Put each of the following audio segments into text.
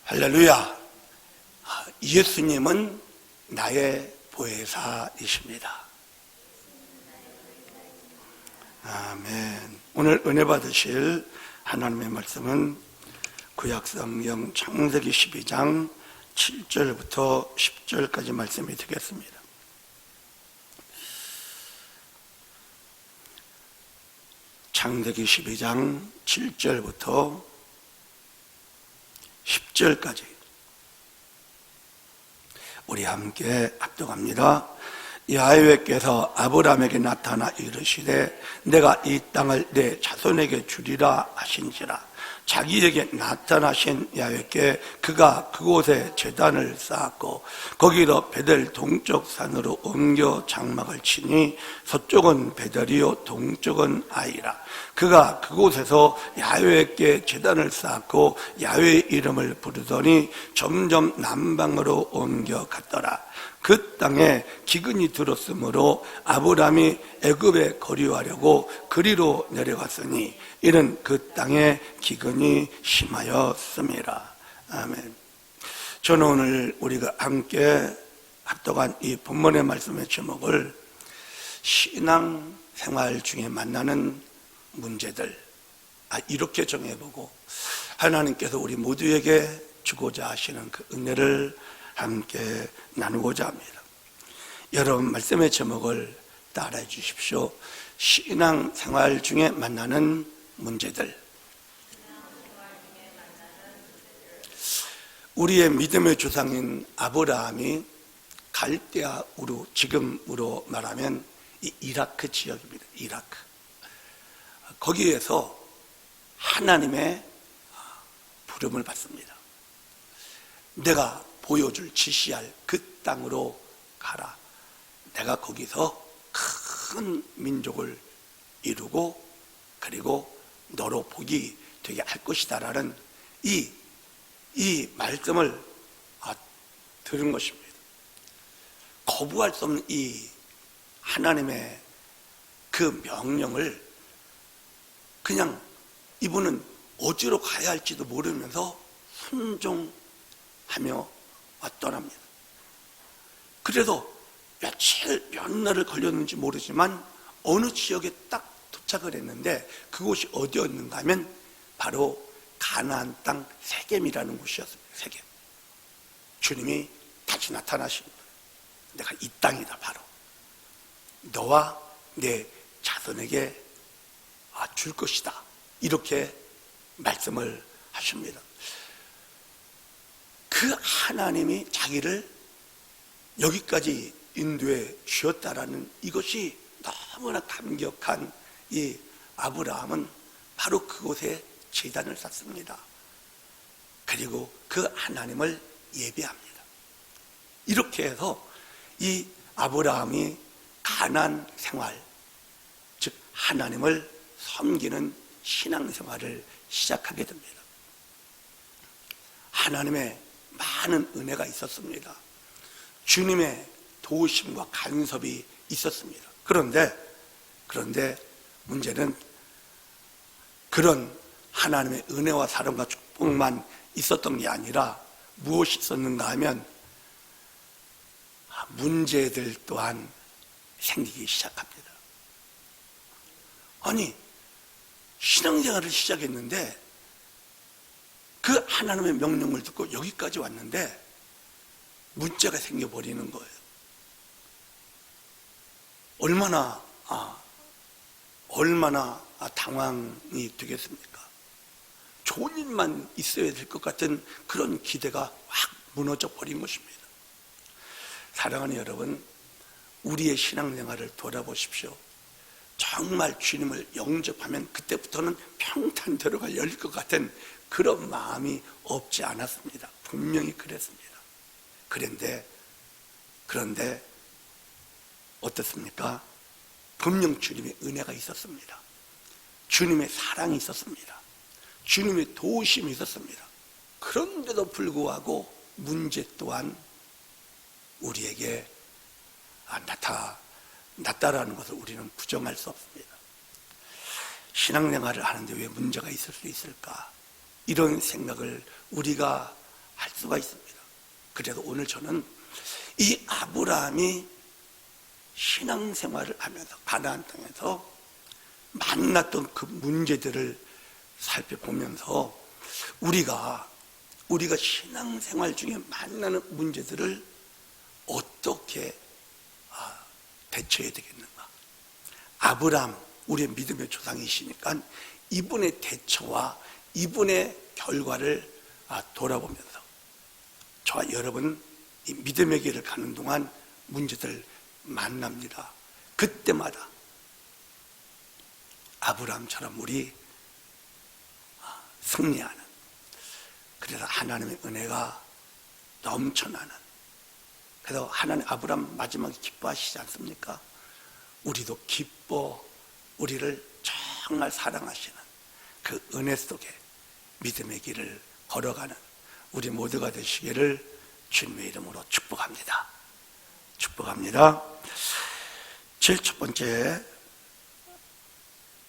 할렐루야. 예수님은 나의 보혜사이십니다. 아멘. 오늘 은혜 받으실 하나님의 말씀은 구약성경 창세기 12장 7절부터 10절까지 말씀이 되겠습니다. 창세기 12장 7절부터 10절까지 우리 함께 합독합니다. 야훼께서 아브라함에게 나타나 이르시되 내가 이 땅을 내 자손에게 주리라 하신지라. 자기에게 나타나신 야훼께 그가 그곳에 제단을 쌓았고 거기로 베델 동쪽 산으로 옮겨 장막을 치니 서쪽은 베델이요 동쪽은 아이라. 그가 그곳에서 야훼께 제단을 쌓았고 야훼의 이름을 부르더니 점점 남방으로 옮겨 갔더라. 그 땅에 기근이 들었으므로 아브라함이 애굽에 거류하려고 그리로 내려갔으니 이는 그 땅에 기근이 심하였음이라. 아멘. 저는 오늘 우리가 함께 합독한 이 본문의 말씀의 제목을 신앙생활 중에 만나는 문제들, 이렇게 정해보고 하나님께서 우리 모두에게 주고자 하시는 그 은혜를 함께 나누고자 합니다. 여러분 말씀의 제목을 따라해 주십시오. 신앙생활 중에 만나는 문제들. 우리의 믿음의 조상인 아브라함이 갈대아 우르, 지금으로 말하면 이 이라크 지역입니다. 이라크. 거기에서 하나님의 부름을 받습니다. 내가 보여줄 지시할 그 땅으로 가라. 내가 거기서 큰 민족을 이루고 그리고 너로 복이 되게 할 것이다라는 이 말씀을 들은 것입니다. 거부할 수 없는 이 하나님의 그 명령을 그냥 이분은 어디로 가야 할지도 모르면서 순종하며 떠납니다. 그래서 몇 날을 걸렸는지 모르지만 어느 지역에 딱 도착을 했는데 그곳이 어디였는가 하면 바로 가나안 땅 세겜이라는 곳이었습니다. 세겜. 주님이 다시 나타나신 거예요. 내가 이 땅이다. 바로 너와 내 자손에게 줄 것이다. 이렇게 말씀을 하십니다. 그 하나님이 자기를 여기까지 인도해 주셨다라는 이것이 너무나 감격한 이 아브라함은 바로 그곳에 제단을 쌓습니다. 그리고 그 하나님을 예배합니다. 이렇게 해서 이 아브라함이 가나안 생활, 즉 하나님을 섬기는 신앙생활을 시작하게 됩니다. 하나님의 많은 은혜가 있었습니다. 주님의 도우심과 간섭이 있었습니다. 그런데 문제는 그런 하나님의 은혜와 사랑과 축복만 있었던 게 아니라 무엇이 있었는가 하면 문제들 또한 생기기 시작합니다. 아니, 신앙생활을 시작했는데 그 하나님의 명령을 듣고 여기까지 왔는데 문제가 생겨버리는 거예요. 얼마나 당황이 되겠습니까? 좋은 일만 있어야 될 것 같은 그런 기대가 확 무너져 버린 것입니다. 사랑하는 여러분, 우리의 신앙생활을 돌아보십시오. 정말 주님을 영접하면 그때부터는 평탄대로가 열릴 것 같은 그런 마음이 없지 않았습니다. 분명히 그랬습니다. 그런데 어떻습니까? 분명 주님의 은혜가 있었습니다. 주님의 사랑이 있었습니다. 주님의 도우심이 있었습니다. 그런데도 불구하고 문제 또한 우리에게 나타나는 것을 우리는 부정할 수 없습니다. 신앙생활을 하는데 왜 문제가 있을 수 있을까? 이런 생각을 우리가 알 수가 있습니다. 그래도 오늘 저는 이 아브라함이 신앙생활을 하면서 가나안 땅에서 만났던 그 문제들을 살펴보면서 우리가 신앙생활 중에 만나는 문제들을 어떻게 대처해야 되겠는가? 아브라함, 우리의 믿음의 조상이시니까 이분의 대처와 이분의 결과를 돌아보면서 저와 여러분 이 믿음의 길을 가는 동안 문제들 만납니다. 그때마다 아브라함처럼 우리 승리하는, 그래서 하나님의 은혜가 넘쳐나는, 그래서 하나님 아브라함 마지막에 기뻐하시지 않습니까? 우리도 기뻐 우리를 정말 사랑하시는 그 은혜 속에 믿음의 길을 걸어가는 우리 모두가 되시기를 주님의 이름으로 축복합니다. 축복합니다. 제일 첫 번째,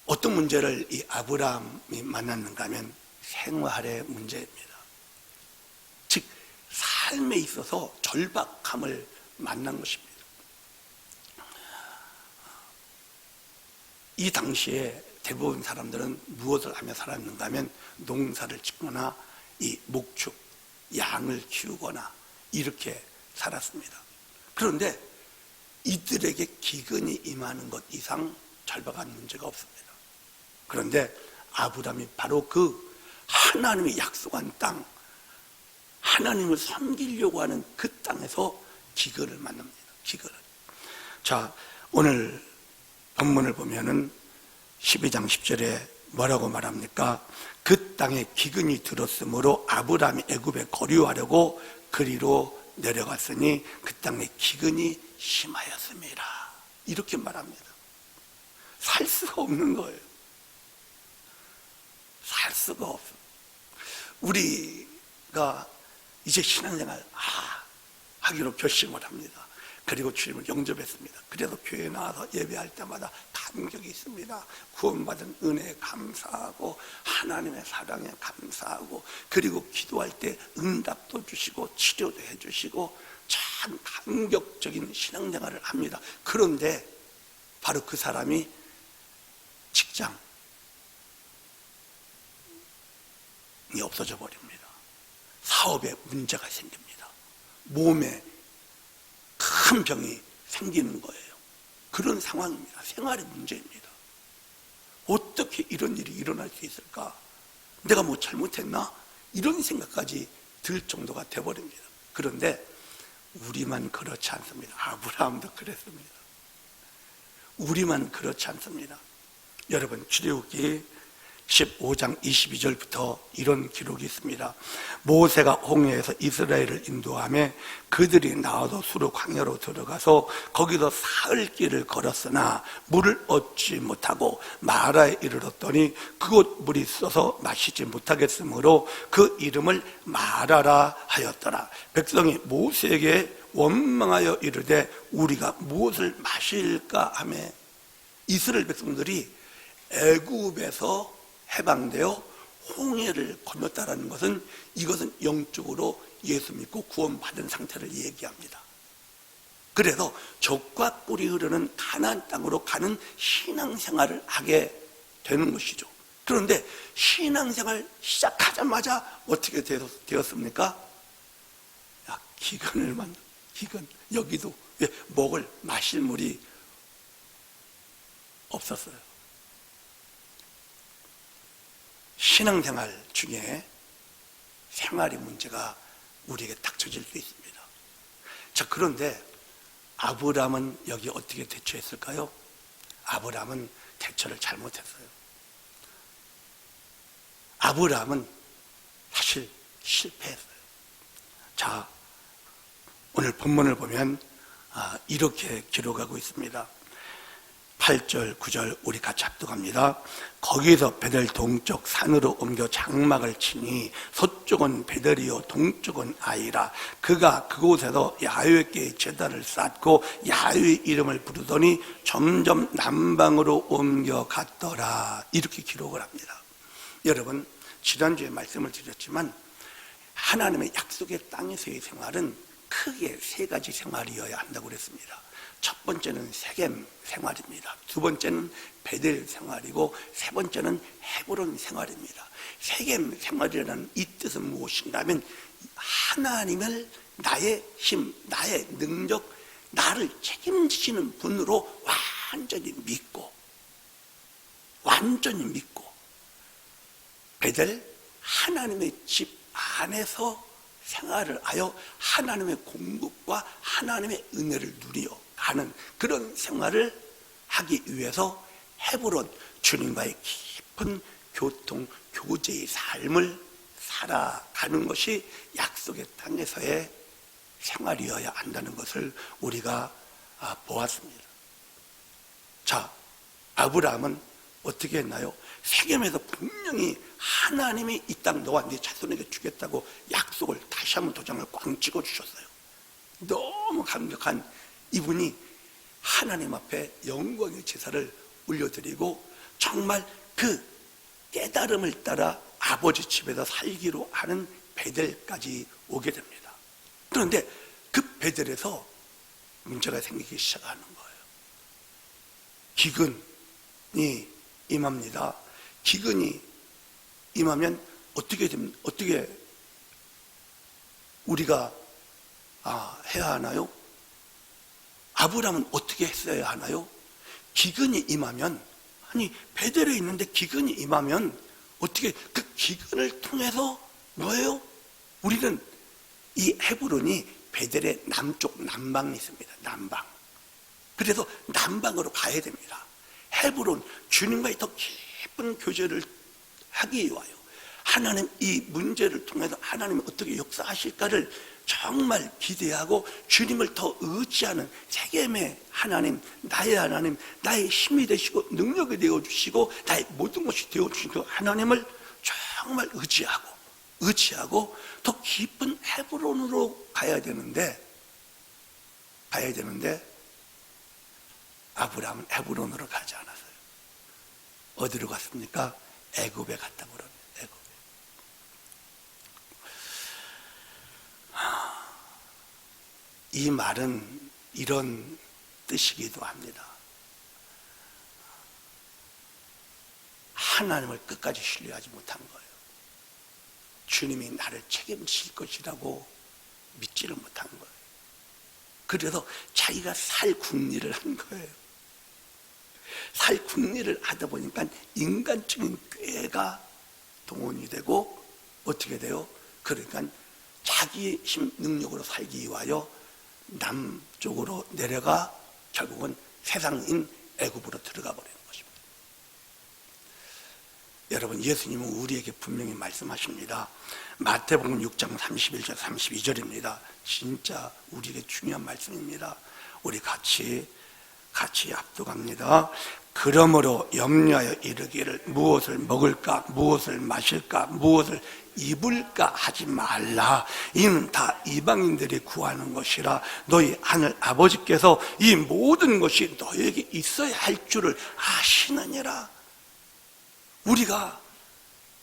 어떤 문제를 이 아브라함이 만났는가 하면 생활의 문제입니다. 즉 삶에 있어서 절박함을 만난 것입니다. 이 당시에 대부분 사람들은 무엇을 하며 살았는가 하면 농사를 짓거나 이 목축, 양을 키우거나 이렇게 살았습니다. 그런데 이들에게 기근이 임하는 것 이상 절박한 문제가 없습니다. 그런데 아브라함이 바로 그 하나님이 약속한 땅, 하나님을 섬기려고 하는 그 땅에서 기근을 만납니다. 기근을. 자, 오늘 본문을 보면은 12장 10절에 뭐라고 말합니까? 그 땅에 기근이 들었으므로 아브라함이 애굽에 거류하려고 그리로 내려갔으니 그 땅에 기근이 심하였습니다. 이렇게 말합니다. 살 수가 없는 거예요. 살 수가 없어. 우리가 이제 신앙생활 하기로 결심을 합니다. 그리고 주님을 영접했습니다. 그래서 교회에 나와서 예배할 때마다 감격이 있습니다. 구원받은 은혜에 감사하고 하나님의 사랑에 감사하고, 그리고 기도할 때 응답도 주시고 치료도 해주시고 참 감격적인 신앙생활을 합니다. 그런데 바로 그 사람이 직장이 없어져 버립니다. 사업에 문제가 생깁니다. 몸에 큰 병이 생기는 거예요. 그런 상황입니다. 생활의 문제입니다. 어떻게 이런 일이 일어날 수 있을까? 내가 뭐 잘못했나? 이런 생각까지 들 정도가 돼버립니다. 그런데 우리만 그렇지 않습니다. 아브라함도 그랬습니다. 우리만 그렇지 않습니다. 여러분, 출애굽기 15장 22절부터 이런 기록이 있습니다. 모세가 홍해에서 이스라엘을 인도하며 그들이 나와도 수르 광야로 들어가서 거기서 사흘 길을 걸었으나 물을 얻지 못하고 마라에 이르렀더니 그곳 물이 써서 마시지 못하겠으므로 그 이름을 마라라 하였더라. 백성이 모세에게 원망하여 이르되 우리가 무엇을 마실까 하며, 이스라엘 백성들이 애굽에서 해방되어 홍해를 건넜다라는 것은, 이것은 영적으로 예수 믿고 구원받은 상태를 얘기합니다. 그래서 적과 꿀이 흐르는 가나안 땅으로 가는 신앙생활을 하게 되는 것이죠. 그런데 신앙생활 시작하자마자 어떻게 되었습니까? 기근을 만나. 기근. 여기도 왜 먹을 마실 물이 없었어요. 신앙생활 중에 생활의 문제가 우리에게 닥쳐질 수 있습니다. 자, 그런데 아브라함은 여기 어떻게 대처했을까요? 아브라함은 대처를 잘못했어요. 아브라함은 사실 실패했어요. 자, 오늘 본문을 보면 이렇게 기록하고 있습니다. 8절, 9절 우리 같이 합독합니다. 거기서 베델 동쪽 산으로 옮겨 장막을 치니 서쪽은 베델이요 동쪽은 아이라. 그가 그곳에서 야훼께 제단을 쌓고 야훼의 이름을 부르더니 점점 남방으로 옮겨갔더라. 이렇게 기록을 합니다. 여러분, 지난주에 말씀을 드렸지만 하나님의 약속의 땅에서의 생활은 크게 세 가지 생활이어야 한다고 그랬습니다. 첫 번째는 세겜 생활입니다. 두 번째는 베델 생활이고 세 번째는 헤브론 생활입니다. 세겜 생활이라는 이 뜻은 무엇인가 하면 하나님을 나의 힘, 나의 능력, 나를 책임지시는 분으로 완전히 믿고 베델 하나님의 집 안에서 생활을 하여 하나님의 공급과 하나님의 은혜를 누리어 가는 그런 생활을 하기 위해서 헤브론 주님과의 깊은 교통, 교제의 삶을 살아가는 것이 약속의 땅에서의 생활이어야 한다는 것을 우리가 보았습니다. 자, 아브라함은 어떻게 했나요? 세겜에서 분명히 하나님이 이 땅 너와 네 자손에게 주겠다고 약속을 다시 한번 도장을 꽝 찍어주셨어요. 너무 감격한 이분이 하나님 앞에 영광의 제사를 올려드리고 정말 그 깨달음을 따라 아버지 집에서 살기로 하는 베델까지 오게 됩니다. 그런데 그 베델에서 문제가 생기기 시작하는 거예요. 기근이 임합니다. 기근이 임하면 어떻게 우리가 해야 하나요? 아브라함은 어떻게 했어야 하나요? 기근이 임하면, 아니 베델에 있는데 기근이 임하면 어떻게, 그 기근을 통해서 뭐예요? 우리는 이 헤브론이 베델의 남쪽 남방이 있습니다. 남방. 그래서 남방으로 가야 됩니다. 헤브론, 주님과의 더 깊은 교제를 하기 위하여 하나님 이 문제를 통해서 하나님이 어떻게 역사하실까를 정말 기대하고 주님을 더 의지하는 세겜의 하나님, 나의 하나님, 나의 힘이 되시고 능력이 되어주시고 나의 모든 것이 되어주시고 하나님을 정말 의지하고 더 깊은 헤브론으로 가야 되는데 아브라함은 헤브론으로 가지 않았어요. 어디로 갔습니까? 애굽에 갔다고 그럽니다. 애굽에. 이 말은 이런 뜻이기도 합니다. 하나님을 끝까지 신뢰하지 못한 거예요. 주님이 나를 책임질 것이라고 믿지를 못한 거예요. 그래서 자기가 살 궁리를 한 거예요. 살 궁리를 하다 보니까 인간적인 꾀가 동원이 되고 어떻게 돼요? 그러니까 자기의 힘 능력으로 살기 위하여 남쪽으로 내려가 결국은 세상인 애굽으로 들어가 버리는 것입니다. 여러분, 예수님은 우리에게 분명히 말씀하십니다. 마태복음 6장 31절 32절입니다. 진짜 우리에게 중요한 말씀입니다. 우리 같이 압독합니다. 그러므로 염려하여 이르기를 무엇을 먹을까, 무엇을 마실까, 무엇을 입을까 하지 말라. 이는 다 이방인들이 구하는 것이라. 너희 하늘 아버지께서 이 모든 것이 너에게 있어야 할 줄을 아시느니라. 우리가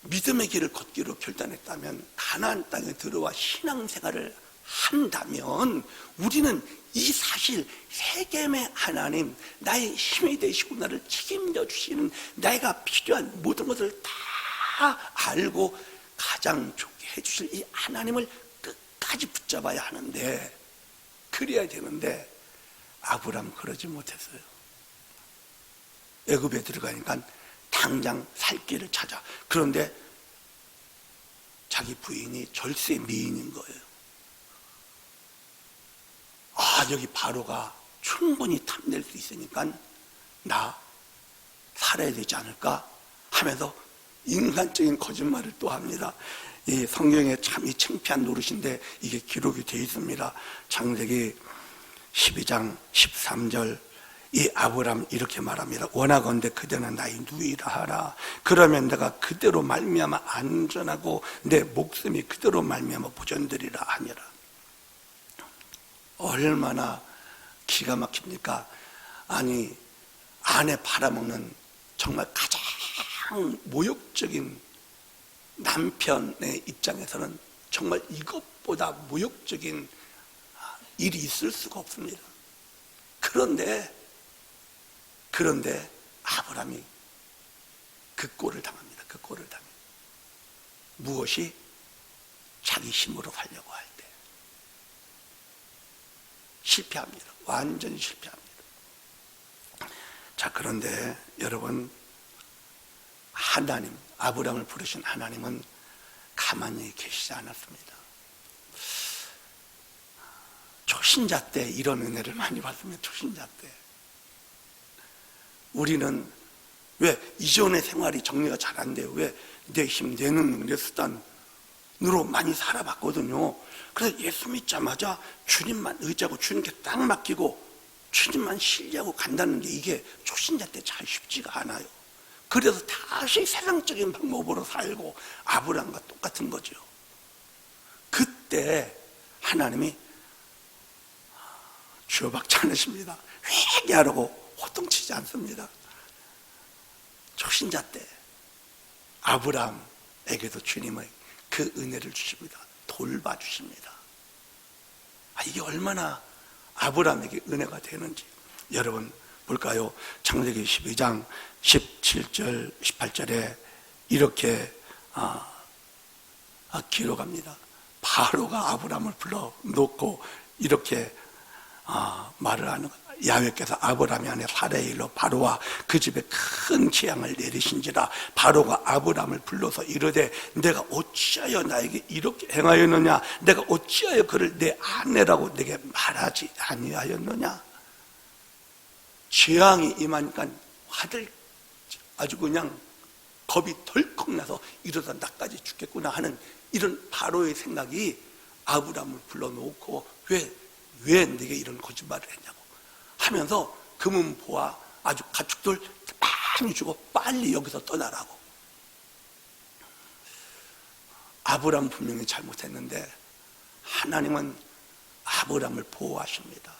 믿음의 길을 걷기로 결단했다면, 가나안 땅에 들어와 신앙생활을 한다면 우리는 이 사실, 세겜의 하나님, 나의 힘이 되시고 나를 책임져 주시는, 내가 필요한 모든 것을 다 알고 가장 좋게 해주실 이 하나님을 끝까지 붙잡아야 하는데, 그래야 되는데 아브라함 그러지 못했어요. 애굽에 들어가니까 당장 살 길을 찾아. 그런데 자기 부인이 절세 미인인 거예요. 여기 바로가 충분히 탐낼 수 있으니까 나 살아야 되지 않을까 하면서 인간적인 거짓말을 또 합니다. 이 성경에 참 이 창피한 노릇인데 이게 기록이 되어 있습니다. 창세기 12장 13절, 이 아브라함 이렇게 말합니다. 원하건대 그대는 나의 누이라 하라. 그러면 내가 그대로 말미암아 안전하고 내 목숨이 그대로 말미암아 보존되리라 하니라. 얼마나 기가 막힙니까? 아니, 아내 팔아먹는 정말 가장 모욕적인 남편의 입장에서는 정말 이것보다 모욕적인 일이 있을 수가 없습니다. 그런데 아브라함이 그 꼴을 당합니다. 그 꼴을 당합니다. 무엇이? 자기 힘으로 살려고 할 때 실패합니다. 완전히 실패합니다. 자, 그런데 여러분, 하나님, 아브라함을 부르신 하나님은 가만히 계시지 않았습니다. 초신자 때 이런 은혜를 많이 받습니다. 초신자 때. 우리는 왜 이전의 생활이 정리가 잘 안 돼요? 왜? 내 힘, 내 능력, 내 수단으로 많이 살아봤거든요. 그래서 예수 믿자마자 주님만 의지하고 주님께 딱 맡기고 주님만 신뢰하고 간다는 게 이게 초신자 때 잘 쉽지가 않아요. 그래서 다시 세상적인 방법으로 살고 아브라함과 똑같은 거죠. 그때 하나님이 주어박지 않으십니다. 회개하라고 호통치지 않습니다. 초신자 때 아브라함에게도 주님의 그 은혜를 주십니다. 돌봐주십니다. 이게 얼마나 아브라함에게 은혜가 되는지 여러분 볼까요? 창세기 12장 17절 18절에 이렇게 기록합니다. 바로가 아브라함을 불러놓고 이렇게 말을 하는 거예요. 야훼께서 아브라함이 안에 사례의 일로 바로와 그 집에 큰 재앙을 내리신지라. 바로가 아브라함을 불러서 이르되 내가 어찌하여 나에게 이렇게 행하였느냐? 내가 어찌하여 그를 내 아내라고 내게 말하지 아니하였느냐? 재앙이 임하니까 화들 아주 그냥 겁이 덜컥 나서 이러다 나까지 죽겠구나 하는 이런 바로의 생각이 아브라함을 불러놓고 왜 내게 이런 거짓말을 했냐고 하면서 금은보와 아주 가축들 많이 주고 빨리 여기서 떠나라고. 아브라함 분명히 잘못했는데 하나님은 아브라함을 보호하십니다.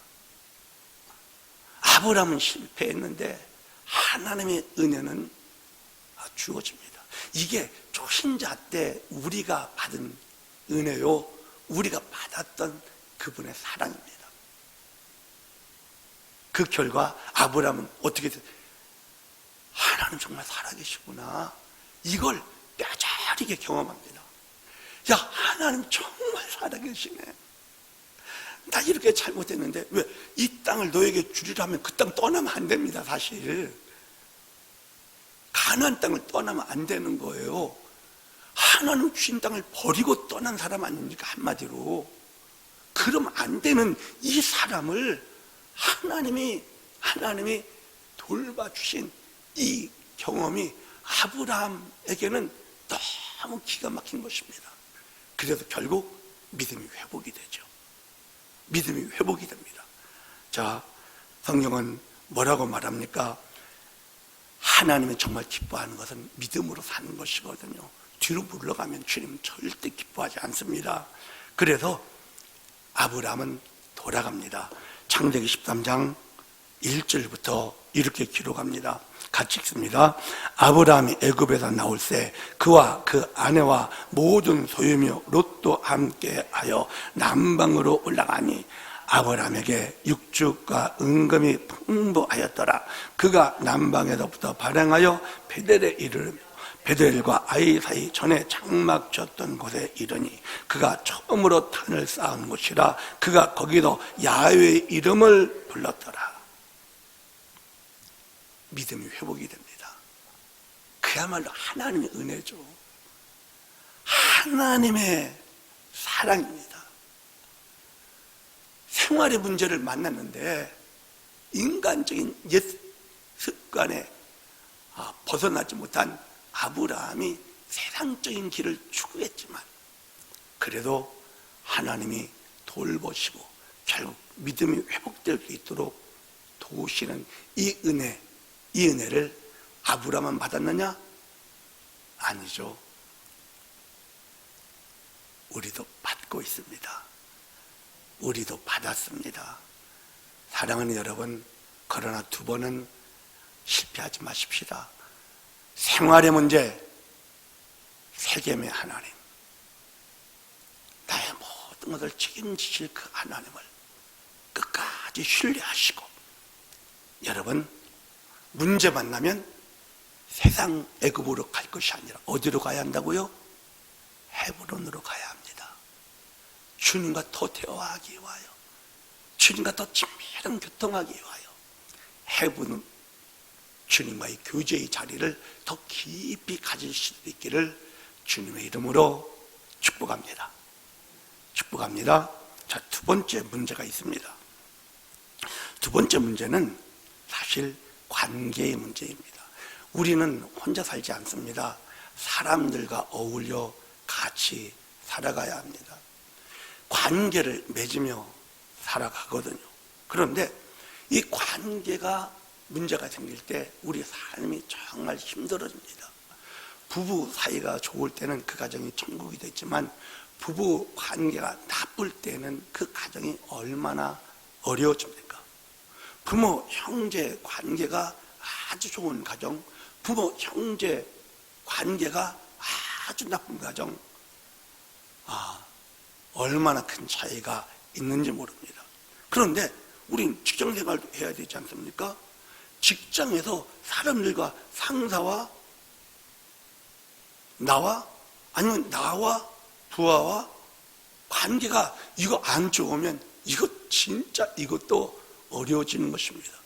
아브라함은 실패했는데 하나님의 은혜는 주어집니다. 이게 초신자 때 우리가 받은 은혜요, 우리가 받았던 그분의 사랑입니다. 그 결과 아브라함은 어떻게 됐어요? 하나님 정말 살아계시구나, 이걸 뼈저리게 경험합니다. 야, 하나님 정말 살아계시네. 나 이렇게 잘못했는데 왜 이 땅을 너에게 주리라면 그 땅 떠나면 안 됩니다. 사실 가나안 땅을 떠나면 안 되는 거예요. 하나님 주신 땅을 버리고 떠난 사람 아닙니까? 한마디로. 그럼 안 되는 이 사람을 하나님이 돌봐주신 이 경험이 아브라함에게는 너무 기가 막힌 것입니다. 그래서 결국 믿음이 회복이 되죠. 믿음이 회복이 됩니다. 자, 성경은 뭐라고 말합니까? 하나님이 정말 기뻐하는 것은 믿음으로 사는 것이거든요. 뒤로 물러가면 주님은 절대 기뻐하지 않습니다. 그래서 아브라함은 돌아갑니다. 창세기 13장 1절부터 이렇게 기록합니다. 같이 읽습니다. 아브라함이 애굽에서 나올새 그와 그 아내와 모든 소유며 롯도 함께하여 남방으로 올라가니 아브라함에게 육축과 은금이 풍부하였더라. 그가 남방에서부터 발행하여 베델에 이르르며 베델과 아이 사이 전에 장막 쳤던 곳에 이르니 그가 처음으로 탄을 쌓은 곳이라. 그가 거기도 야훼의 이름을 불렀더라. 믿음이 회복이 됩니다. 그야말로 하나님의 은혜죠. 하나님의 사랑입니다. 생활의 문제를 만났는데 인간적인 옛 습관에 벗어나지 못한 아브라함이 세상적인 길을 추구했지만 그래도 하나님이 돌보시고 결국 믿음이 회복될 수 있도록 도우시는 이 은혜를 아브라함만 받았느냐? 아니죠. 우리도 받고 있습니다. 우리도 받았습니다. 사랑하는 여러분, 그러나 두 번은 실패하지 마십시다. 생활의 문제, 세겜의 하나님, 모든 것을 책임지실 그 하나님을 끝까지 신뢰하시고, 여러분 문제 만나면 세상 애굽으로 갈 것이 아니라 어디로 가야 한다고요? 헤브론으로 가야 합니다. 주님과 더 대화하기 위하여, 주님과 더 친밀한 교통하기 위하여 헤브론, 주님과의 교제의 자리를 더 깊이 가질 수 있기를 주님의 이름으로 축복합니다. 축복합니다. 자, 두 번째 문제가 있습니다. 두 번째 문제는 사실 관계의 문제입니다. 우리는 혼자 살지 않습니다. 사람들과 어울려 같이 살아가야 합니다. 관계를 맺으며 살아가거든요. 그런데 이 관계가 문제가 생길 때 우리 삶이 정말 힘들어집니다. 부부 사이가 좋을 때는 그 가정이 천국이 됐지만, 부부 관계가 나쁠 때는 그 가정이 얼마나 어려워집니까? 부모 형제 관계가 아주 좋은 가정, 부모 형제 관계가 아주 나쁜 가정, 얼마나 큰 차이가 있는지 모릅니다. 그런데 우린 직장 생활도 해야 되지 않습니까? 직장에서 사람들과, 상사와 나와, 아니면 나와 부하와 관계가 이거 안 좋으면 이거 진짜 이것도 어려워지는 것입니다.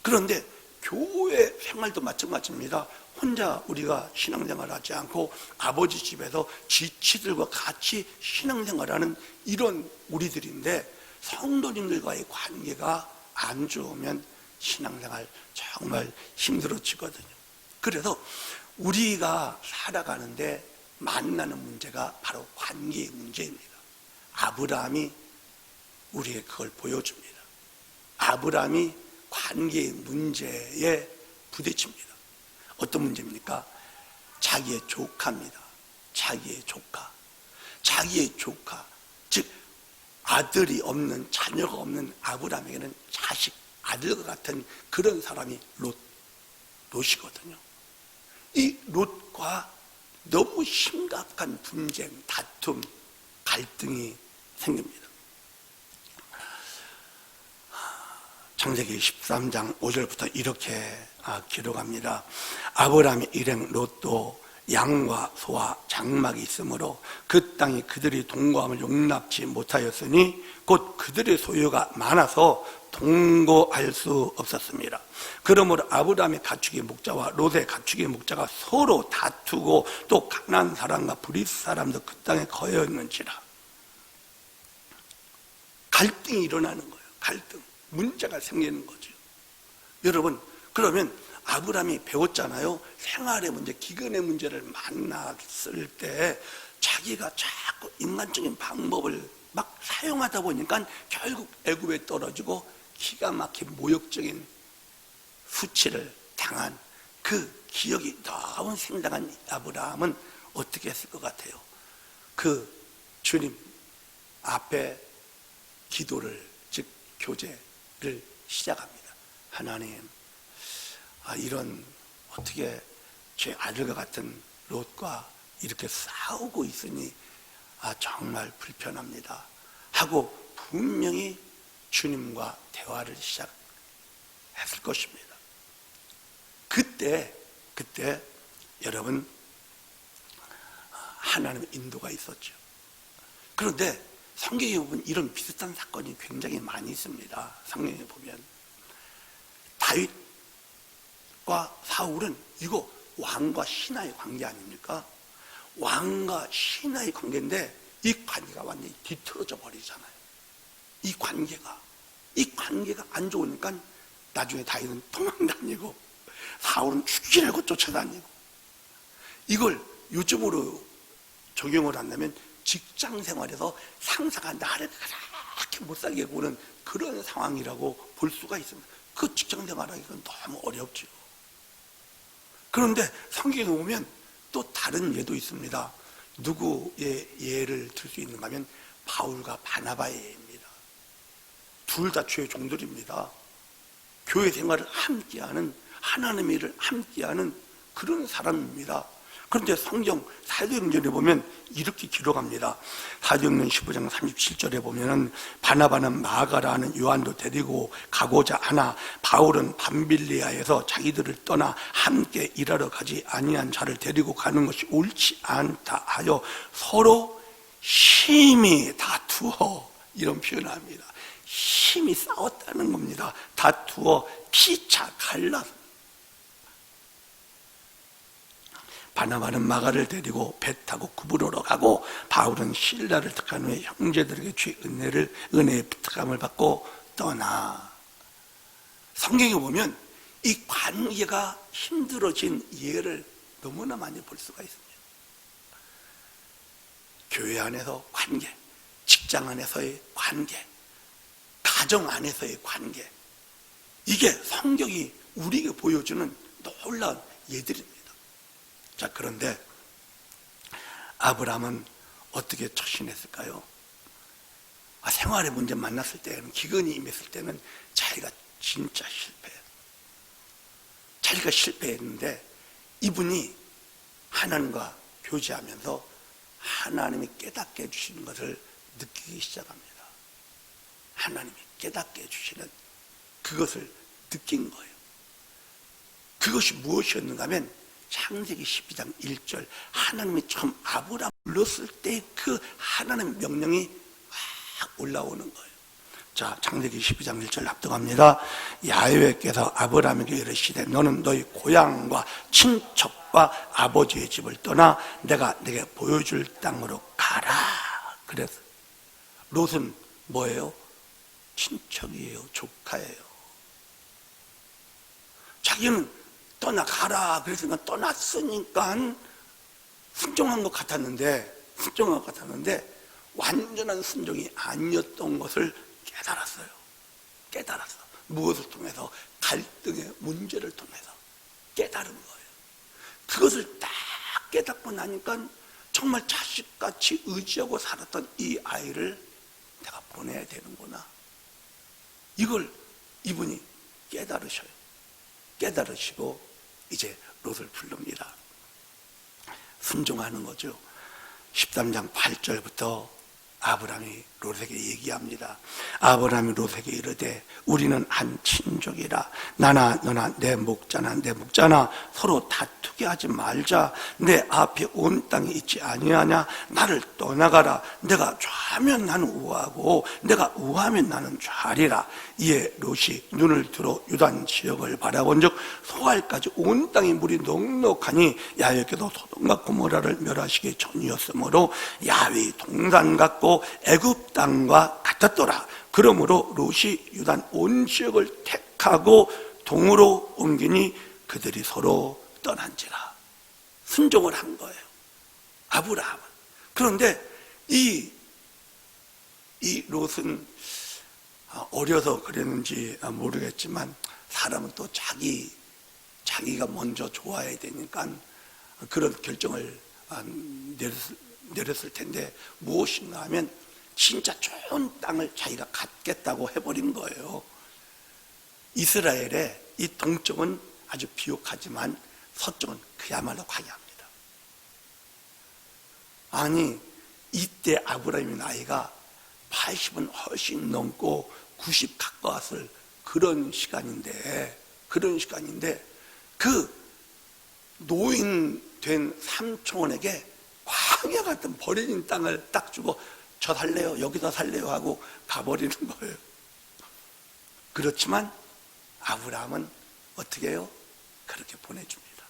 그런데 교회 생활도 마찬가지입니다. 혼자 우리가 신앙생활하지 않고 아버지 집에서 지치들과 같이 신앙생활하는 이런 우리들인데, 성도님들과의 관계가 안 좋으면 신앙생활 정말 힘들어지거든요. 그래서 우리가 살아가는데 만나는 문제가 바로 관계의 문제입니다. 아브라함이 우리에게 그걸 보여줍니다. 아브라함이 관계의 문제에 부딪힙니다. 어떤 문제입니까? 자기의 조카입니다. 자기의 조카. 자기의 조카, 즉 아들이 없는, 자녀가 없는 아브라함에게는 자식, 아들과 같은 그런 사람이 롯이거든요. 이 롯과 너무 심각한 분쟁, 다툼, 갈등이 생깁니다. 창세기 13장 5절부터 이렇게 기록합니다. 아브라함의 일행 롯도 양과 소와 장막이 있으므로 그 땅이 그들이 동거함을 용납치 못하였으니 곧 그들의 소유가 많아서 동거할 수 없었습니다. 그러므로 아브라함의 가축의 목자와 롯의 가축의 목자가 서로 다투고 또 가나안 사람과 브리스 사람도 그 땅에 거였는지라. 갈등이 일어나는 거예요. 갈등, 문제가 생기는 거죠. 여러분, 그러면 아브라함이 배웠잖아요. 생활의 문제, 기근의 문제를 만났을 때 자기가 자꾸 인간적인 방법을 막 사용하다 보니까 결국 애굽에 떨어지고 기가 막힌 모욕적인 수치를 당한 그 기억이 너무 생생한 아브라함은 어떻게 했을 것 같아요? 그 주님 앞에 기도를, 즉 교제를 시작합니다. 하나님, 이런 어떻게 제 아들과 같은 롯과 이렇게 싸우고 있으니 정말 불편합니다 하고 분명히 주님과 대화를 시작했을 것입니다. 그때 여러분, 하나님의 인도가 있었죠. 그런데 성경에 보면 이런 비슷한 사건이 굉장히 많이 있습니다. 성경에 보면 다윗과 사울은 이거 왕과 신하의 관계 아닙니까? 왕과 신하의 관계인데 이 관계가 완전히 뒤틀어져 버리잖아요. 이 관계가 안 좋으니까 나중에 다윗은 도망다니고 사울은 죽이려고 쫓아다니고, 이걸 요즘으로 적용을 한다면 직장 생활에서 상사가 나를 그렇게 못 살게 구는 그런 상황이라고 볼 수가 있습니다. 그 직장 생활하기가 너무 어렵죠. 그런데 성경에 보면 또 다른 예도 있습니다. 누구의 예를 들 수 있는가 하면 바울과 바나바의 예입니다. 둘 다 주의 종들입니다. 교회 생활을 함께하는, 하나님의 일을 함께하는 그런 사람입니다. 그런데 성경 사도행전에 보면 이렇게 기록합니다. 사도행전 15장 37절에 보면은 바나바는 마가라는 요한도 데리고 가고자 하나 바울은 밤빌리아에서 자기들을 떠나 함께 일하러 가지 아니한 자를 데리고 가는 것이 옳지 않다 하여 서로 심히 다투어, 이런 표현을 합니다. 심히 싸웠다는 겁니다. 다투어 피차 갈라서 바나바는 마가를 데리고 배 타고 구브로로 가고 바울은 실라를 택한 후에 형제들에게 주의 은혜의 부탁함을 받고 떠나. 성경에 보면 이 관계가 힘들어진 예를 너무나 많이 볼 수가 있습니다. 교회 안에서 관계, 직장 안에서의 관계, 가정 안에서의 관계, 이게 성경이 우리에게 보여주는 놀라운 예들입니다. 자, 그런데 아브라함은 어떻게 처신했을까요? 생활의 문제 만났을 때는, 기근이 임했을 때는 자기가 진짜 실패해요. 자기가 실패했는데 이분이 하나님과 교제하면서 하나님이 깨닫게 해주시는 것을 느끼기 시작합니다. 하나님이 깨닫게 해주시는 그것을 느낀 거예요. 그것이 무엇이었는가 하면 창세기 12장 1절, 하나님이 처음 아브라함을 불렀을 때 그 하나님의 명령이 막 올라오는 거예요. 자, 창세기 12장 1절 납득합니다. 야훼께서 아브라함에게 이르시되 너는 너희 고향과 친척과 아버지의 집을 떠나 내가 네게 보여줄 땅으로 가라. 그래서 롯은 뭐예요? 친척이에요. 조카예요. 자기는 떠나가라 그랬으니까 떠났으니까 순종한 것 같았는데 완전한 순종이 아니었던 것을 깨달았어요. 깨달았어. 무엇을 통해서? 갈등의 문제를 통해서 깨달은 거예요. 그것을 딱 깨닫고 나니까 정말 자식같이 의지하고 살았던 이 아이를 내가 보내야 되는구나. 이걸 이분이 깨달으셔요. 깨달으시고 이제 롯을 부릅니다. 순종하는 거죠. 13장 8절부터 아브라함이 롯에게 얘기합니다. 아브라함이 롯에게 이르되 우리는 한 친족이라 나나 너나 내 목자나 내 목자나 서로 다투게 하지 말자. 내 앞에 온 땅이 있지 아니하냐. 나를 떠나가라. 내가 좌하면 나는 우하고 내가 우하면 나는 좌리라. 이에 롯이 눈을 들어 유단 지역을 바라본즉 소알까지 온 땅의 물이 넉넉하니 야훼께서 소돔과 고모라를 멸하시기 전이었으므로 야훼의 동산 같고 애굽 땅과 같았더라. 그러므로 롯이 유단 온 지역을 택하고 동으로 옮기니 그들이 서로 떠난지라. 순종을 한 거예요, 아브라함은. 그런데 이 롯은 어려서 그랬는지 모르겠지만 사람은 또 자기가 먼저 좋아야 되니까 그런 결정을 내렸을 텐데 무엇인가 하면 진짜 좋은 땅을 자기가 갖겠다고 해버린 거예요. 이스라엘의 이 동쪽은 아주 비옥하지만 서쪽은 그야말로 광야입니다. 아니 이때 아브라함의 나이가 80은 훨씬 넘고 90 가까웠을 그런 시간인데 그 노인 된 삼촌에게 광야 같은 버려진 땅을 딱 주고 저 살래요, 여기서 살래요 하고 가버리는 거예요. 그렇지만 아브라함은 어떻게 해요? 그렇게 보내줍니다.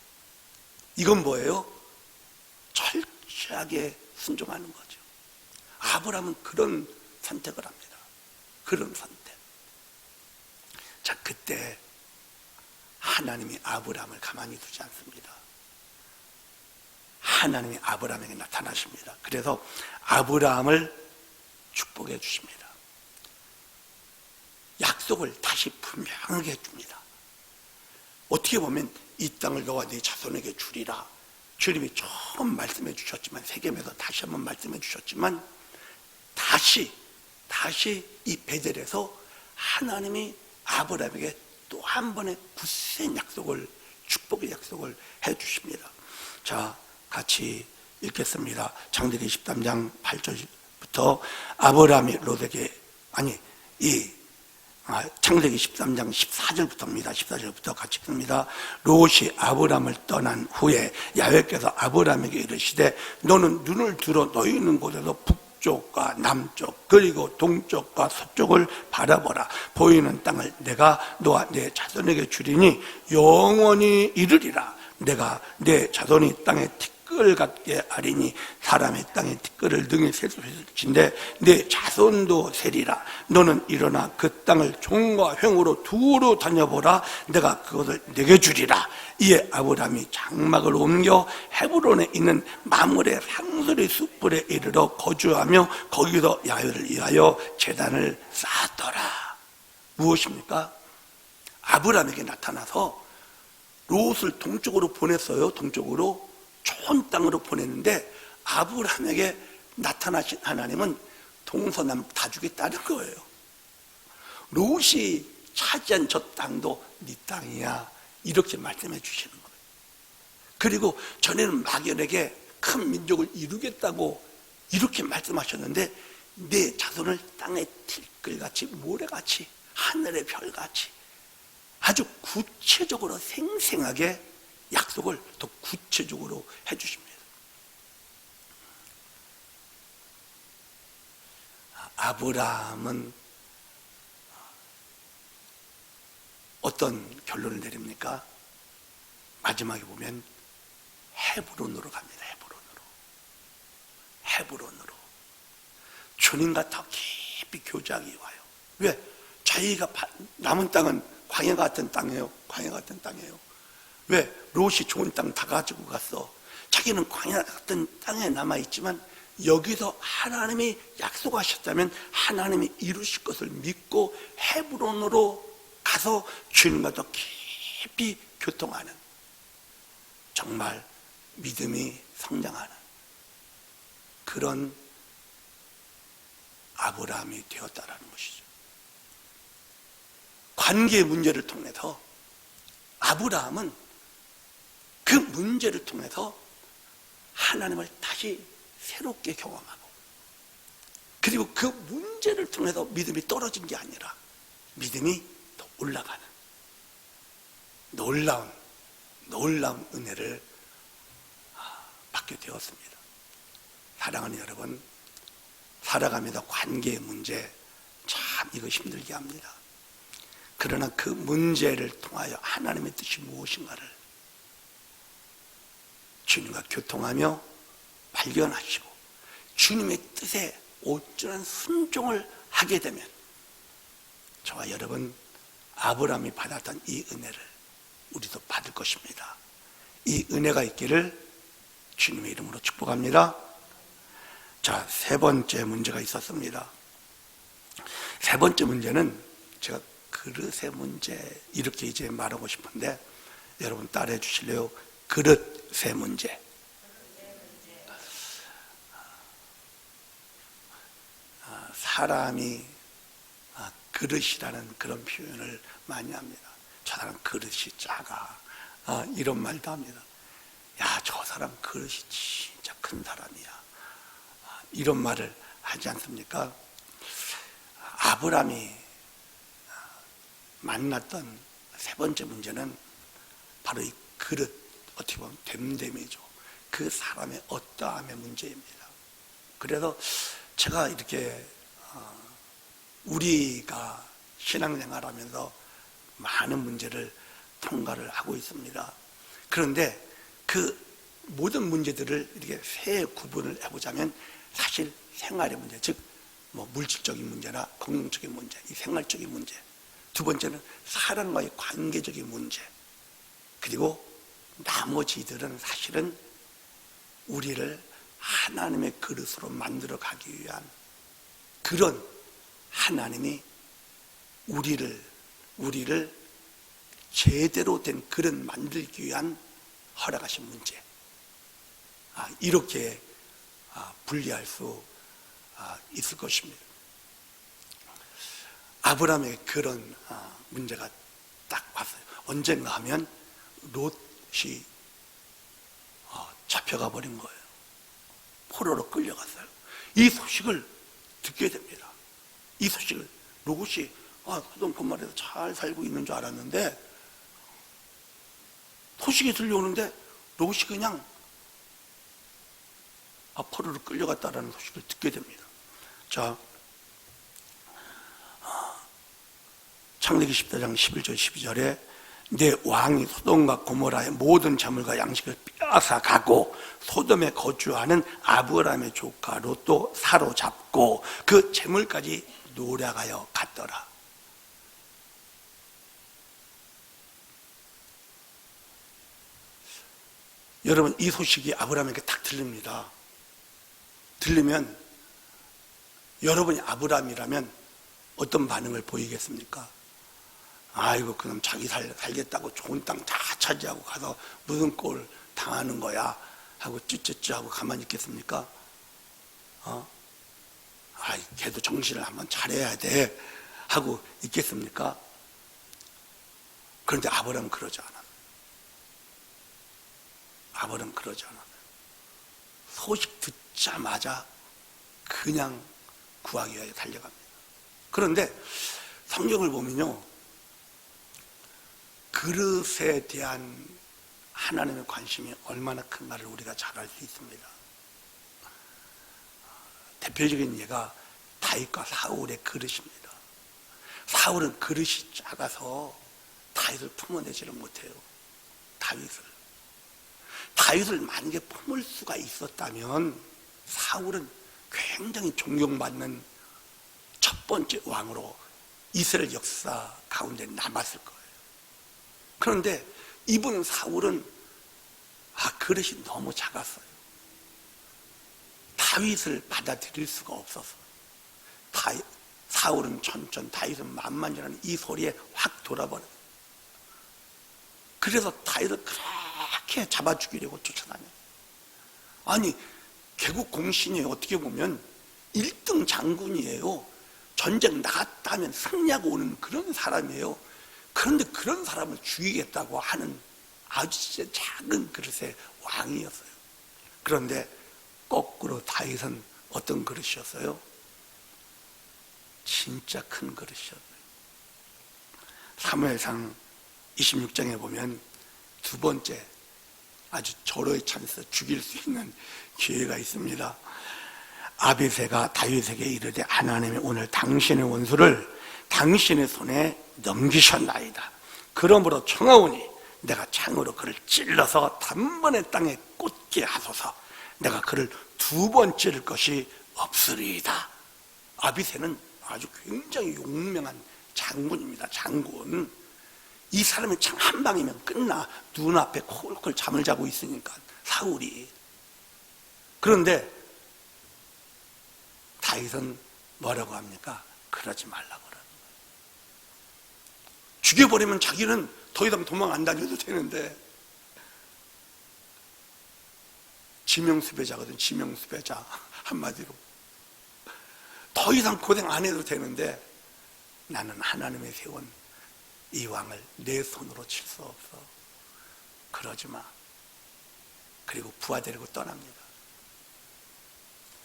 이건 뭐예요? 철저하게 순종하는 거죠. 아브라함은 그런 선택을 합니다. 그런 선택. 자, 그때 하나님이 아브라함을 가만히 두지 않습니다. 하나님이 아브라함에게 나타나십니다. 그래서 아브라함을 축복해 주십니다. 약속을 다시 분명하게 해줍니다. 어떻게 보면 이 땅을 너와 네 자손에게 주리라. 주님이 처음 말씀해 주셨지만, 세겜에서 다시 한번 말씀해 주셨지만, 다시 이 베델에서 하나님이 아브라함에게 또 한 번의 굳센 약속을, 축복의 약속을 해 주십니다. 자, 같이 읽겠습니다. 창세기 13장 8절부터 아브라함이 롯에게 창세기 13장 14절부터입니다. 14절부터 같이 읽습니다. 롯이 아브라함을 떠난 후에 야훼께서 아브라함에게 이르시되 너는 눈을 들어 너희 있는 곳에서 북쪽과 남쪽 그리고 동쪽과 서쪽을 바라보라. 보이는 땅을 내가 너와 내 자손에게 주리니 영원히 이르리라. 내가 내 자손이 땅에 티끌 같게 하리니 사람의 땅에 티끌을 능히 셀 수 있을진데 내 자손도 세리라. 너는 일어나 그 땅을 종과 횡으로 두루 다녀보라. 내가 그것을 내게 주리라. 이에 아브라함이 장막을 옮겨 헤브론에 있는 마므레 상수리 숯불에 이르러 거주하며 거기서 야훼를 위하여 제단을 쌓았더라. 무엇입니까? 아브라함에게 나타나서 롯을 동쪽으로 보냈어요. 동쪽으로 좋은 땅으로 보냈는데 아브라함에게 나타나신 하나님은 동서남 다 주겠다는 거예요. 롯이 차지한 저 땅도 네 땅이야, 이렇게 말씀해 주시는 거예요. 그리고 전에는 막연하게 큰 민족을 이루겠다고 이렇게 말씀하셨는데 내 자손을 땅의 티끌같이 모래같이 하늘의 별같이 아주 구체적으로 생생하게 약속을 더 구체적으로 해주십니다. 아브라함은 어떤 결론을 내립니까? 마지막에 보면 헤브론으로 갑니다. 헤브론으로 주님과 더 깊이 교제하기 와요. 왜? 자기가 남은 땅은 광야 같은 땅이에요. 왜? 롯이 좋은 땅 다 가지고 갔어. 자기는 광야 같은 땅에 남아있지만 여기서 하나님이 약속하셨다면 하나님이 이루실 것을 믿고 헤브론으로 가서 주님과 더 깊이 교통하는, 정말 믿음이 성장하는 그런 아브라함이 되었다라는 것이죠. 관계의 문제를 통해서 아브라함은 그 문제를 통해서 하나님을 다시 새롭게 경험하고, 그리고 그 문제를 통해서 믿음이 떨어진 게 아니라 믿음이 더 올라가는 놀라운 은혜를 받게 되었습니다. 사랑하는 여러분, 살아가면서 관계의 문제, 참 이거 힘들게 합니다. 그러나 그 문제를 통하여 하나님의 뜻이 무엇인가를 주님과 교통하며 발견하시고 주님의 뜻에 온전한 순종을 하게 되면 저와 여러분, 아브라함이 받았던 이 은혜를 우리도 받을 것입니다. 이 은혜가 있기를 주님의 이름으로 축복합니다. 자, 세 번째 문제가 있었습니다. 세 번째 문제는 제가 그릇의 문제 이렇게 이제 말하고 싶은데 여러분 따라해 주실래요? 그릇의 문제. 사람이 그릇이라는 그런 표현을 많이 합니다. 저 사람 그릇이 작아, 이런 말도 합니다. 야, 저 사람 그릇이 진짜 큰 사람이야, 이런 말을 하지 않습니까? 아브라함이 만났던 세 번째 문제는 바로 이 그릇, 어떻게 보면 됨됨이죠. 그 사람의 어떠함의 문제입니다. 그래서 제가 이렇게 우리가 신앙생활하면서 많은 문제를 통과를 하고 있습니다. 그런데 그 모든 문제들을 이렇게 세 구분을 해보자면 사실 생활의 문제, 즉 뭐 물질적인 문제나 공동적인 문제, 이 생활적인 문제, 두 번째는 사람과의 관계적인 문제, 그리고 나머지들은 사실은 우리를 하나님의 그릇으로 만들어 가기 위한, 그런 하나님이 우리를 제대로 된 그릇 만들기 위한 허락하신 문제, 이렇게 분리할 수 있을 것입니다. 아브라함에게 그런 문제가 딱 왔어요. 언젠가 하면 롯이 잡혀가 버린 거예요. 포로로 끌려갔어요. 이 소식을 듣게 됩니다. 이 소식을 롯이 소돔 고모라에서 잘 살고 있는 줄 알았는데 소식이 들려오는데 롯이 그냥 포로로 끌려갔다라는 소식을 듣게 됩니다. 자, 창세기 14장 11절 12절에 내 왕이 소돔과 고모라의 모든 재물과 양식을 빼앗아 가고 소돔에 거주하는 아브라함의 조카 롯도 사로잡고 그 재물까지 노략하여 갔더라. 여러분, 이 소식이 아브라함에게 딱 들립니다. 들리면 여러분이 아브라함이라면 어떤 반응을 보이겠습니까? 아이고, 그럼 자기 살겠다고 좋은 땅 다 차지하고 가서 무슨 꼴 당하는 거야 하고 찌찌찌 하고 가만히 있겠습니까? 걔도 정신을 한번 차려야 돼 하고 있겠습니까? 그런데 아브라함은 그러지 않아요. 아브라함은 그러지 않아요. 소식 듣자마자 그냥 구하기 위하여 달려갑니다. 그런데 성경을 보면요, 그릇에 대한 하나님의 관심이 얼마나 큰가를 우리가 잘 알 수 있습니다. 대표적인 예가 다윗과 사울의 그릇입니다. 사울은 그릇이 작아서 다윗을 품어내지를 못해요. 다윗을 만약에 품을 수가 있었다면 사울은 굉장히 존경받는 첫 번째 왕으로 이스라엘 역사 가운데 남았을 거예요. 그런데 이분 사울은 그릇이 너무 작았어요. 다윗을 받아들일 수가 없어서 사울은 천천, 다윗은 만만이라는 이 소리에 확 돌아버려요. 그래서 다윗을 그렇게 잡아 죽이려고 쫓아다녀요. 아니, 개국 공신이 어떻게 보면 1등 장군이에요. 전쟁 나갔다면 승리하고 오는 그런 사람이에요. 그런데 그런 사람을 죽이겠다고 하는 아주 진짜 작은 그릇의 왕이었어요. 그런데 거꾸로 다윗은 어떤 그릇이었어요? 진짜 큰 그릇이었어요. 사무엘상 26장에 보면 두 번째 아주 절호의 찬스, 죽일 수 있는 기회가 있습니다. 아비새가 다윗에게 이르되 하나님이 오늘 당신의 원수를 당신의 손에 넘기셨나이다. 그러므로 청하오니 내가 창으로 그를 찔러서 단번에 땅에 꽂게 하소서. 내가 그를 두 번 찌를 것이 없으리이다. 아비새는 아주 굉장히 용맹한 장군입니다. 장군. 이 사람이 참 한 방이면 끝나. 눈앞에 콜콜 잠을 자고 있으니까 사울이. 그런데 다윗은 뭐라고 합니까? 그러지 말라고 그러는 거예요. 죽여버리면 자기는 더 이상 도망 안 다녀도 되는데, 지명수배자거든. 지명수배자. 한마디로 더 이상 고생 안 해도 되는데 나는 하나님의 세운 이 왕을 내 손으로 칠 수 없어. 그러지 마. 그리고 부하 데리고 떠납니다.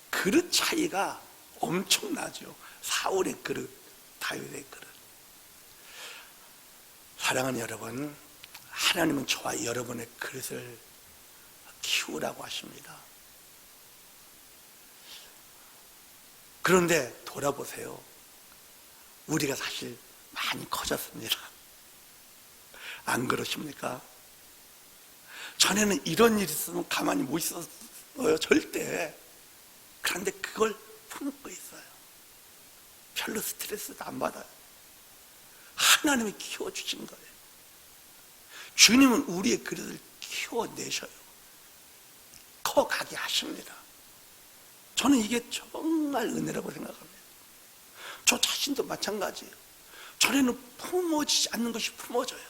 그릇 차이가 엄청나죠. 사울의 그릇, 다윗의 그릇. 사랑하는 여러분, 하나님은 저와 여러분의 그릇을 키우라고 하십니다. 그런데 돌아보세요. 우리가 사실 많이 커졌습니다. 안 그러십니까? 전에는 이런 일이 있으면 가만히 못 있었어요. 절대. 그런데 그걸 품고 있어요. 별로 스트레스도 안 받아요. 하나님이 키워주신 거예요. 주님은 우리의 그릇을 키워내셔요. 커가게 하십니다. 저는 이게 정말 은혜라고 생각합니다. 저 자신도 마찬가지예요. 전에는 품어지지 않는 것이 품어져요.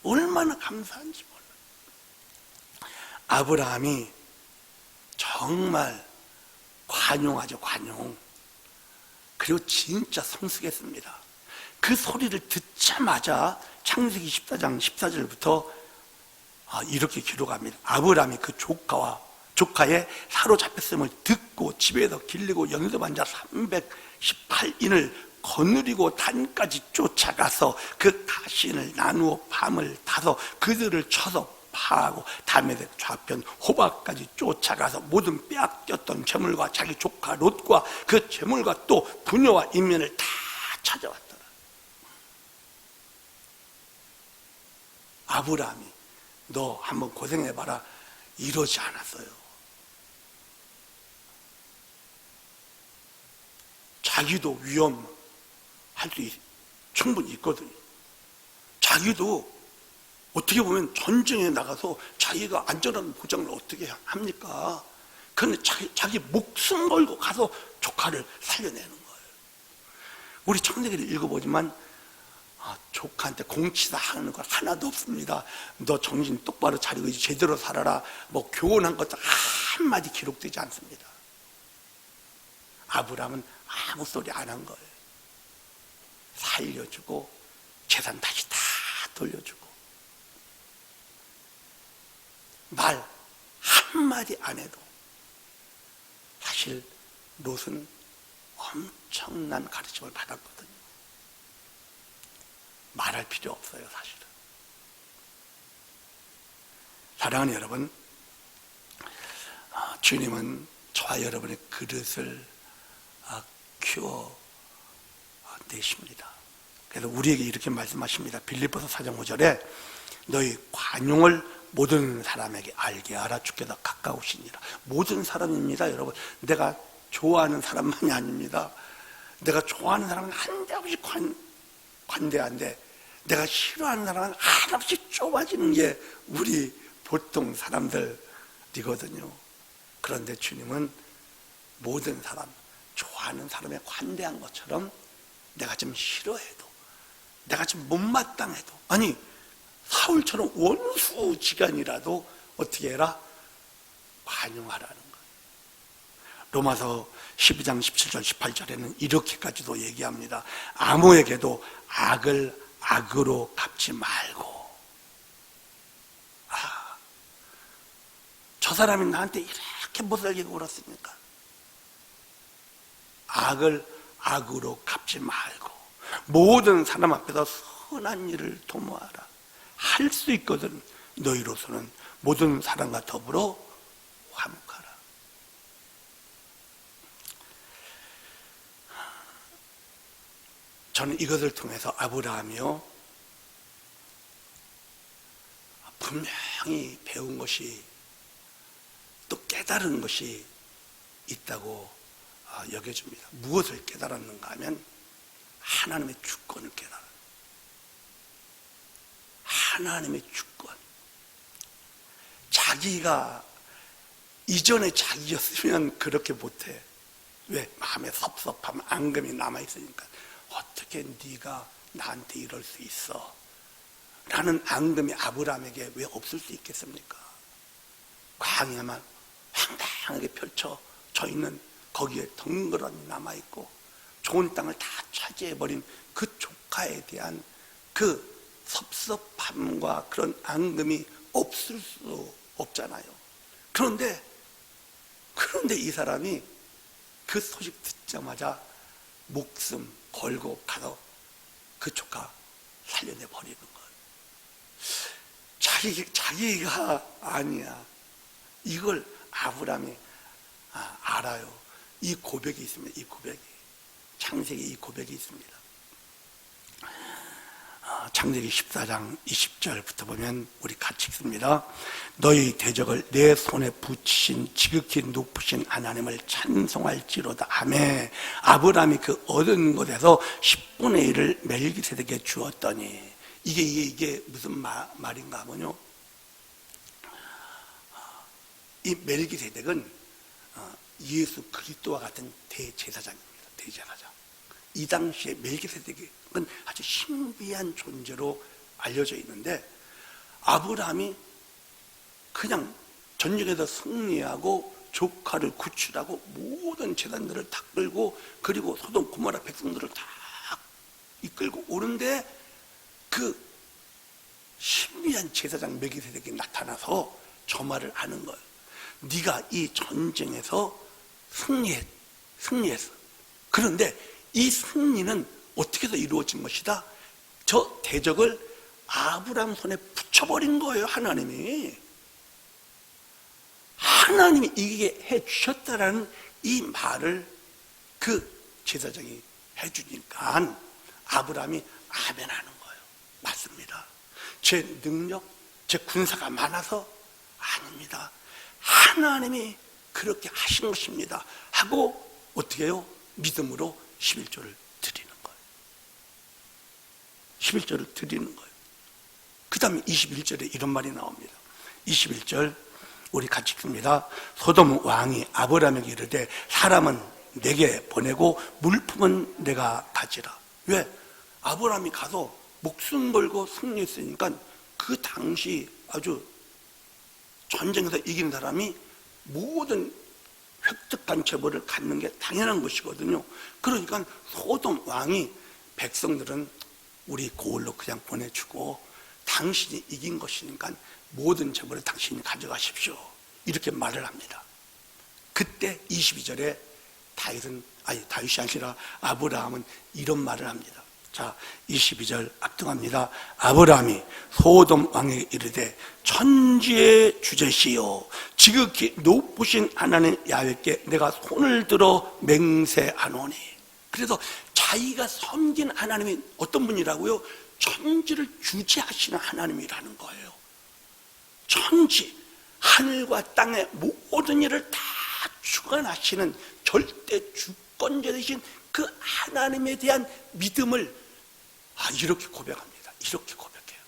얼마나 감사한지 몰라요. 아브라함이 정말 관용하죠, 관용. 그리고 진짜 성숙했습니다. 그 소리를 듣자마자 창세기 14장 14절부터 이렇게 기록합니다. 아브라함이 그 조카의 사로잡혔음을 듣고 집에서 길리고 연습한 자 318인을 거느리고 단까지 쫓아가서 그 가신을 나누어 밤을 타서 그들을 쳐서 파하고 다메섹 좌편 호박까지 쫓아가서 모든 빼앗겼던 재물과 자기 조카 롯과 그 재물과 또 부녀와 인면을 다 찾아왔더라. 아브라함이 너 한번 고생해봐라 이러지 않았어요. 자기도 위험할 수 충분히 있거든요. 자기도 어떻게 보면 전쟁에 나가서 자기가 안전한 보장을 어떻게 합니까? 그런데 자기 목숨 걸고 가서 조카를 살려내는 거예요. 우리 창세기를 읽어보지만 조카한테 공치다 하는 거 하나도 없습니다. 너 정신 똑바로 차리고 제대로 살아라. 뭐 교훈한 것도 한마디 기록되지 않습니다. 아브라함은 아무 소리 안 한 거예요. 살려주고 재산 다시 다 돌려주고 말 한마디 안 해도 사실 롯은 엄청난 가르침을 받았거든요. 말할 필요 없어요, 사실은. 사랑하는 여러분, 주님은 저와 여러분의 그릇을 키워 내십니다. 그래서 우리에게 이렇게 말씀하십니다. 빌립보서 4장 5절에 너희 관용을 모든 사람에게 알게 하라. 주께서 가까우시니라. 모든 사람입니다, 여러분. 내가 좋아하는 사람만이 아닙니다. 내가 좋아하는 사람은 한없이 관대한데 내가 싫어하는 사람은 한없이 좁아지는 게 우리 보통 사람들이거든요. 그런데 주님은 모든 사람, 좋아하는 사람에 관대한 것처럼 내가 좀 싫어해도, 내가 좀 못마땅해도, 아니 사울처럼 원수지간이라도 어떻게 해라? 관용하라는 거예요. 로마서 12장 17절 18절에는 이렇게까지도 얘기합니다. 아무에게도 악을 악으로 갚지 말고, 저 사람이 나한테 이렇게 못살게 굴었으니까 악을 악으로 갚지 말고 모든 사람 앞에서 선한 일을 도모하라. 할 수 있거든. 너희로서는 모든 사람과 더불어 화목하라. 저는 이것을 통해서 아브라함이요, 분명히 배운 것이 또 깨달은 것이 있다고 여겨집니다. 무엇을 깨달았는가 하면 하나님의 주권을 깨달아요. 하나님의 주권. 자기가 이전에 자기였으면 그렇게 못해. 왜? 마음에 섭섭함, 앙금이 남아있으니까. 어떻게 네가 나한테 이럴 수 있어? 라는 앙금이 아브라함에게 왜 없을 수 있겠습니까? 광야만 황당하게 펼쳐져 있는 거기에 덩그러니 남아있고 좋은 땅을 다 차지해버린 그 조카에 대한 그 섭섭함과 그런 앙금이 없을 수 없잖아요. 그런데 이 사람이 그 소식 듣자마자 목숨 걸고 가서 그 조카 살려내버리는 거예요. 자기가 아니야. 이걸 아브라함이 알아요. 이 고백이 있습니다. 이 고백이. 창세기 이 고백이 있습니다. 창세기 14장 20절부터 보면 우리 같이 읽습니다. 너희 대적을 내 손에 붙이신 지극히 높으신 하나님을 찬송할지로다 하매 아브라함이 그 얻은 것에서 10분의 1을 멜기세덱에게 주었더니 이게 무슨 말인가 하면요, 이 멜기세덱은 예수 그리스도와 같은 대제사장입니다. 대제사장. 이 당시에 멜기세덱은 아주 신비한 존재로 알려져 있는데 아브라함이 그냥 전쟁에서 승리하고 조카를 구출하고 모든 재단들을 다 끌고 그리고 소돔 고모라 백성들을 다 이끌고 오는데 그 신비한 제사장 멜기세덱이 나타나서 저 말을 하는 거예요. 네가 이 전쟁에서 승리했어. 그런데 이 승리는 어떻게 해서 이루어진 것이다? 저 대적을 아브라함 손에 붙여버린 거예요. 하나님이 이기게 해주셨다라는 이 말을 그 제사장이 해주니까 아브라함이 아멘 하는 거예요. 맞습니다. 제 능력, 제 군사가 많아서 아닙니다. 하나님이 그렇게 하신 것입니다 하고 어떻게 해요? 믿음으로 11조를 드리는 거예요. 11조를 드리는 거예요. 그 다음에 21절에 이런 말이 나옵니다. 21절 우리 같이 읽습니다. 소돔 왕이 아브라함에게 이르되 사람은 내게 보내고 물품은 내가 가지라. 왜? 아브라함이 가서 목숨 걸고 승리했으니까 그 당시 아주 전쟁에서 이긴 사람이 모든 획득한 재벌을 갖는 게 당연한 것이거든요. 그러니까 소돔 왕이 백성들은 우리 고을로 그냥 보내주고 당신이 이긴 것이니까 모든 재벌을 당신이 가져가십시오. 이렇게 말을 합니다. 그때 22절에 다윗이 아니라 아브라함은 이런 말을 합니다. 자, 22절 압등합니다. 아브라함이 소돔 왕에게 이르되 천지의 주제시여 지극히 높으신 하나님 야훼께 내가 손을 들어 맹세하노니. 그래서 자기가 섬긴 하나님이 어떤 분이라고요? 천지를 주재하시는 하나님이라는 거예요. 천지, 하늘과 땅의 모든 일을 다 주관하시는 절대 주권자 되신 그 하나님에 대한 믿음을 이렇게 고백합니다. 이렇게 고백해요.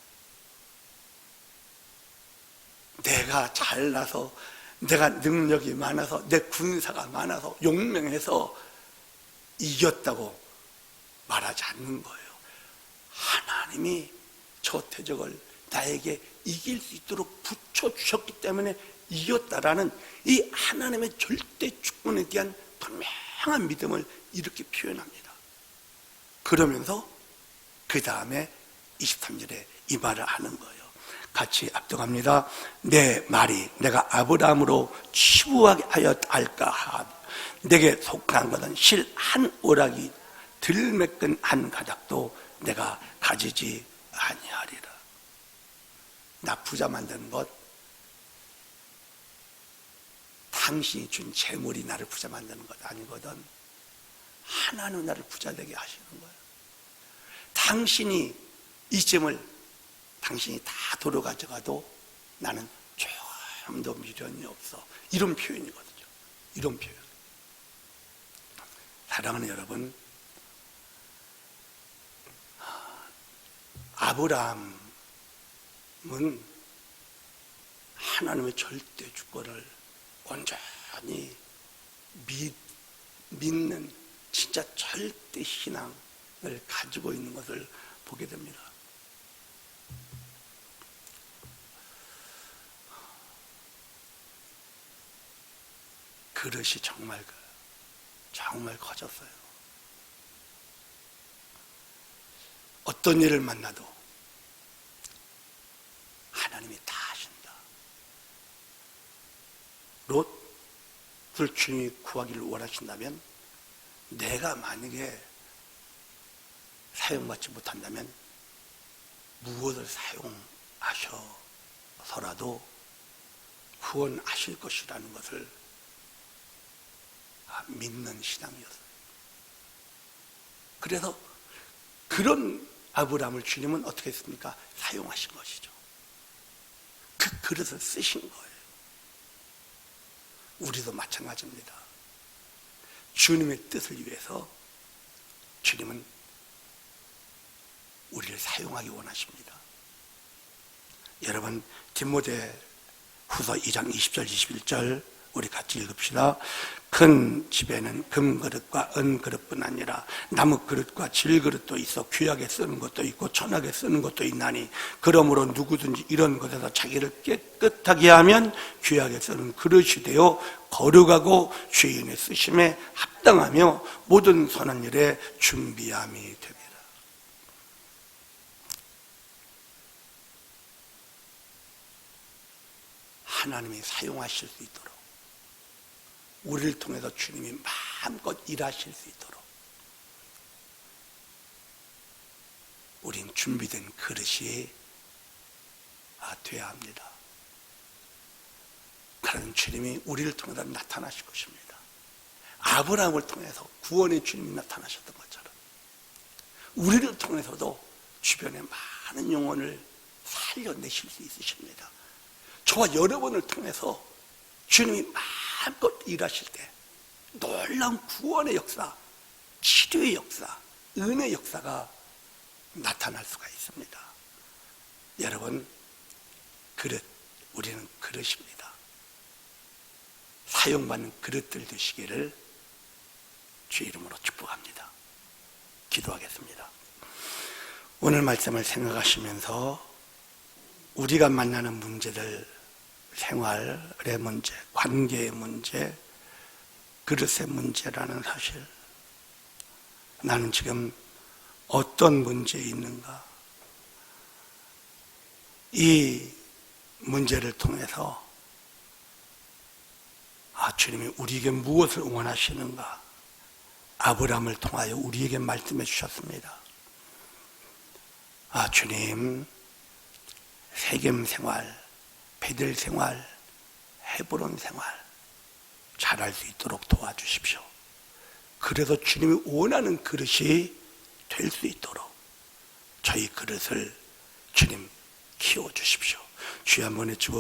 내가 잘나서, 내가 능력이 많아서, 내 군사가 많아서, 용맹해서 이겼다고 말하지 않는 거예요. 하나님이 저 대적을 나에게 이길 수 있도록 붙여주셨기 때문에 이겼다라는 이 하나님의 절대 주권에 대한 분명한 믿음을 이렇게 표현합니다. 그러면서 그 다음에 23절에 이 말을 하는 거예요. 같이 압등합니다. 내 말이 내가 아브라함으로 치부하게 하였할까 하며 내게 속한 것은 실 한 오락이 들매끈 한 가닥도 내가 가지지 아니하리라. 나 부자 만드는 것, 당신이 준 재물이 나를 부자 만드는 것 아니거든. 하나님 나를 부자 되게 하시는 거예요. 당신이 이 점을 당신이 다 도로 가져가도 나는 조금도 미련이 없어. 이런 표현이거든요. 이런 표현. 사랑하는 여러분, 아브라함은 하나님의 절대 주권을 온전히 믿는 진짜 절대 신앙을 가지고 있는 것을 보게 됩니다. 그릇이 정말 커졌어요. 어떤 일을 만나도 하나님이 다 하신다. 롯을 주님이 구하기를 원하신다면, 내가 만약에 사용받지 못한다면 무엇을 사용하셔서라도 구원하실 것이라는 것을 믿는 신앙이었어요. 그래서 그런 아브라함을 주님은 어떻게 했습니까? 사용하신 것이죠. 그 그릇을 쓰신 거예요. 우리도 마찬가지입니다. 주님의 뜻을 위해서 주님은 우리를 사용하기 원하십니다. 여러분, 디모데 후서 2장 20절 21절 우리 같이 읽읍시다. 큰 집에는 금그릇과 은그릇뿐 아니라 나무그릇과 질그릇도 있어 귀하게 쓰는 것도 있고 천하게 쓰는 것도 있나니, 그러므로 누구든지 이런 것에서 자기를 깨끗하게 하면 귀하게 쓰는 그릇이 되어 거룩하고 주인의 쓰심에 합당하며 모든 선한 일에 준비함이 되리라. 하나님이 사용하실 수 있도록, 우리를 통해서 주님이 마음껏 일하실 수 있도록 우린 준비된 그릇이 되어야 합니다. 그런 주님이 우리를 통해서 나타나실 것입니다. 아브라함을 통해서 구원의 주님이 나타나셨던 것처럼 우리를 통해서도 주변에 많은 영혼을 살려내실 수 있으십니다. 저와 여러분을 통해서 주님이 마음껏 일하실 때 놀라운 구원의 역사, 치료의 역사, 은혜의 역사가 나타날 수가 있습니다. 여러분, 우리는 그릇입니다. 사용받는 그릇들 되시기를 주의 이름으로 축복합니다. 기도하겠습니다. 오늘 말씀을 생각하시면서 우리가 만나는 문제들, 생활의 문제, 관계의 문제, 그릇의 문제라는 사실, 나는 지금 어떤 문제에 있는가, 이 문제를 통해서 주님이 우리에게 무엇을 원하시는가, 아브라함을 통하여 우리에게 말씀해 주셨습니다. 주님, 세겜 생활, 베델 생활, 헤브론 생활 잘할 수 있도록 도와주십시오. 그래서 주님이 원하는 그릇이 될 수 있도록 저희 그릇을 주님 키워주십시오. 주여 한번 외치고